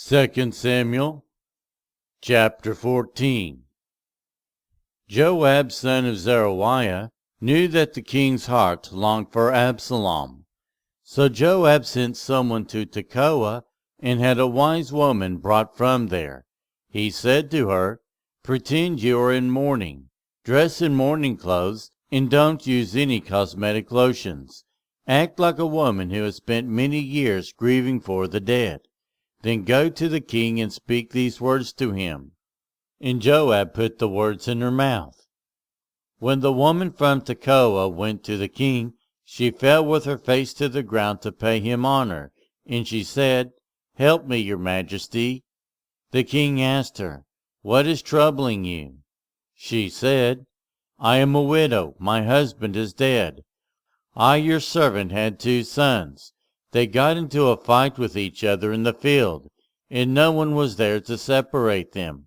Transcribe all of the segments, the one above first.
2 Samuel chapter 14. Joab son of Zeruiah knew that the king's heart longed for Absalom. So Joab sent someone to Tekoa, and had a wise woman brought from there. He said to her, "Pretend you are in mourning, dress in mourning clothes, and don't use any cosmetic lotions. Act like a woman who has spent many years grieving for the dead. Then go to the king and speak these words to him." And Joab put the words in her mouth. When the woman from Tekoa went to the king, she fell with her face to the ground to pay him honor, and she said, "Help me, your majesty." The king asked her, "What is troubling you?" She said, "I am a widow. My husband is dead. I, your servant, had 2 sons. They got into a fight with each other in the field, and no one was there to separate them.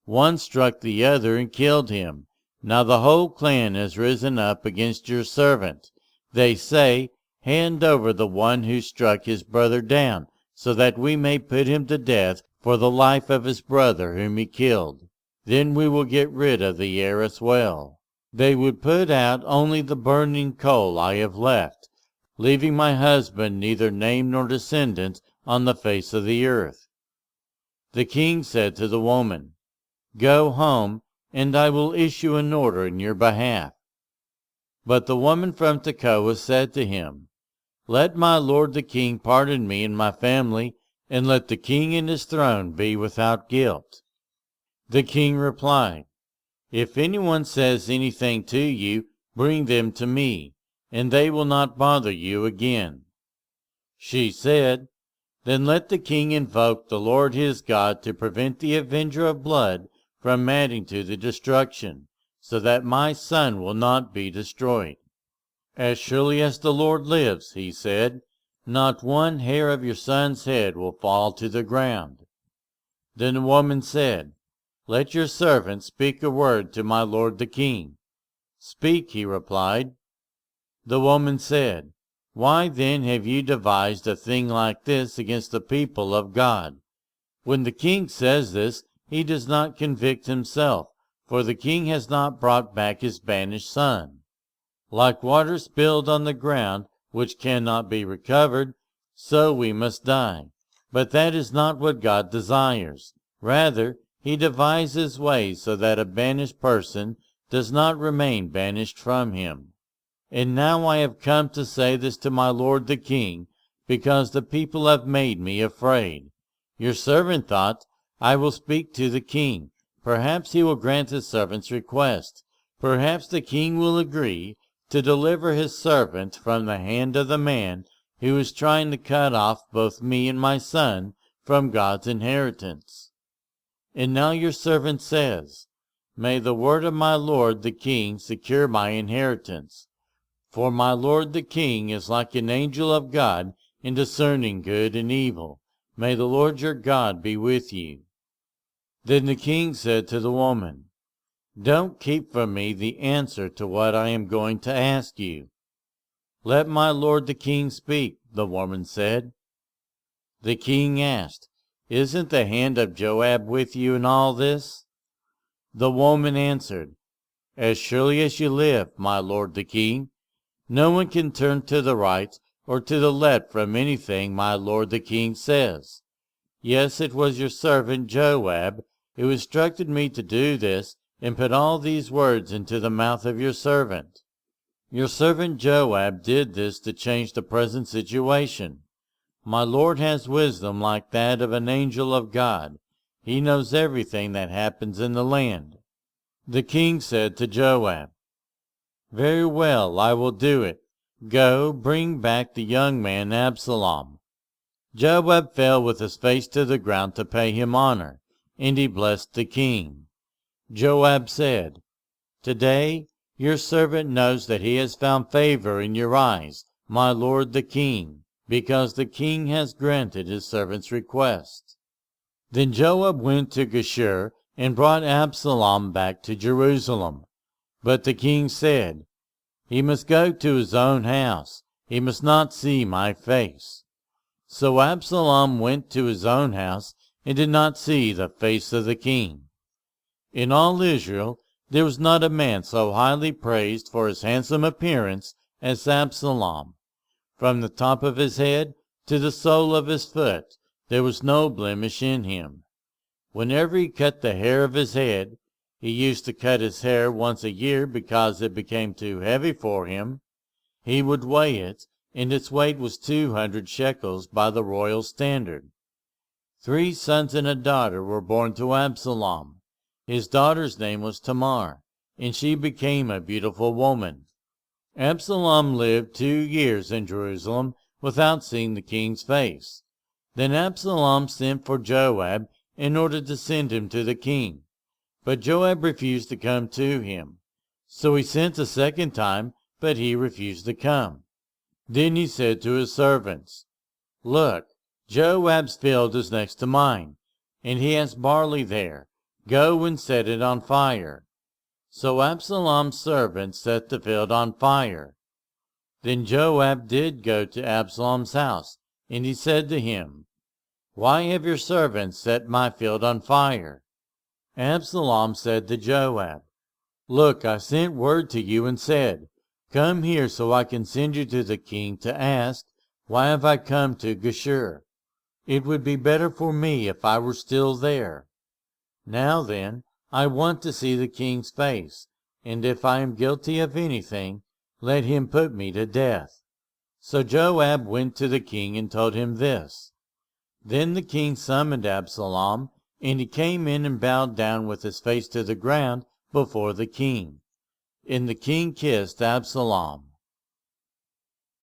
One struck the other and killed him. Now the whole clan has risen up against your servant. They say, 'Hand over the one who struck his brother down, so that we may put him to death for the life of his brother whom he killed. Then we will get rid of the heir as well.' They would put out only the burning coal I have left, leaving my husband neither name nor descendants on the face of the earth." The king said to the woman, "Go home, and I will issue an order in your behalf." But the woman from Tekoa said to him, "Let my lord the king pardon me and my family, and let the king and his throne be without guilt." The king replied, "If anyone says anything to you, bring them to me, and they will not bother you again." She said, "Then let the king invoke the Lord his God to prevent the avenger of blood from adding to the destruction, so that my son will not be destroyed." "As surely as the Lord lives," he said, "not one hair of your son's head will fall to the ground." Then the woman said, "Let your servant speak a word to my lord the king." "Speak," he replied. The woman said, "Why then have you devised a thing like this against the people of God? When the king says this, he does not convict himself, for the king has not brought back his banished son. Like water spilled on the ground, which cannot be recovered, so we must die. But that is not what God desires. Rather, he devises ways so that a banished person does not remain banished from him. And now I have come to say this to my lord the king, because the people have made me afraid. Your servant thought, I will speak to the king. Perhaps he will grant his servant's request. Perhaps the king will agree to deliver his servant from the hand of the man who is trying to cut off both me and my son from God's inheritance. And now your servant says, May the word of my lord the king secure my inheritance. For my lord the king is like an angel of God in discerning good and evil. May the Lord your God be with you." Then the king said to the woman, "Don't keep from me the answer to what I am going to ask you." "Let my lord the king speak," the woman said. The king asked, "Isn't the hand of Joab with you in all this?" The woman answered, "As surely as you live, my lord the king. No one can turn to the right or to the left from anything my lord the king says. Yes, it was your servant Joab who instructed me to do this and put all these words into the mouth of your servant. Your servant Joab did this to change the present situation. My lord has wisdom like that of an angel of God. He knows everything that happens in the land." The king said to Joab, "Very well, I will do it. Go, bring back the young man Absalom." Joab fell with his face to the ground to pay him honor, and he blessed the king. Joab said, "Today your servant knows that he has found favor in your eyes, my lord the king, because the king has granted his servant's request." Then Joab went to Geshur and brought Absalom back to Jerusalem. But the king said, "He must go to his own house. He must not see my face." So Absalom went to his own house, and did not see the face of the king. In all Israel there was not a man so highly praised for his handsome appearance as Absalom. From the top of his head to the sole of his foot there was no blemish in him. Whenever he cut the hair of his head, he used to cut his hair once a year because it became too heavy for him. He would weigh it, and its weight was 200 shekels by the royal standard. 3 sons and a daughter were born to Absalom. His daughter's name was Tamar, and she became a beautiful woman. Absalom lived 2 years in Jerusalem without seeing the king's face. Then Absalom sent for Joab in order to send him to the king. But Joab refused to come to him. So he sent a second time, but he refused to come. Then he said to his servants, "Look, Joab's field is next to mine, and he has barley there. Go and set it on fire." So Absalom's servants set the field on fire. Then Joab did go to Absalom's house, and he said to him, "Why have your servants set my field on fire?" Absalom said to Joab, "Look, I sent word to you and said, 'Come here so I can send you to the king to ask, why have I come to Geshur? It would be better for me if I were still there.' Now then, I want to see the king's face, and if I am guilty of anything, let him put me to death." So Joab went to the king and told him this. Then the king summoned Absalom, and he came in and bowed down with his face to the ground before the king. And the king kissed Absalom.